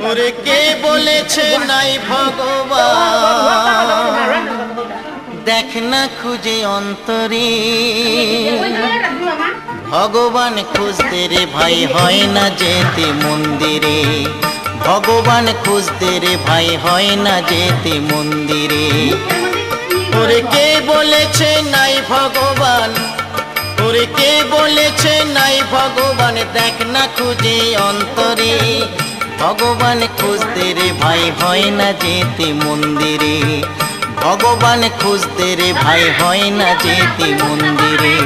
ওরে কে বলেছে নাই ভগবান দেখ না খুঁজে অন্তরে ভগবান খুঁজতে রে ভাই হয় না যেতে মন্দিরে ভগবান খুঁজতে রে ভাই হয় না যেতে মন্দিরে ওরে কে বলেছে নাই ভগবান ওরে কে বলেছে নাই ভগবান দেখ না খুঁজে অন্তরে ভগবান খুঁজতে রে ভাই হয় না যেতে মন্দিরে ভগবান খুঁজতে রে ভাই হয় না যেতে মন্দিরে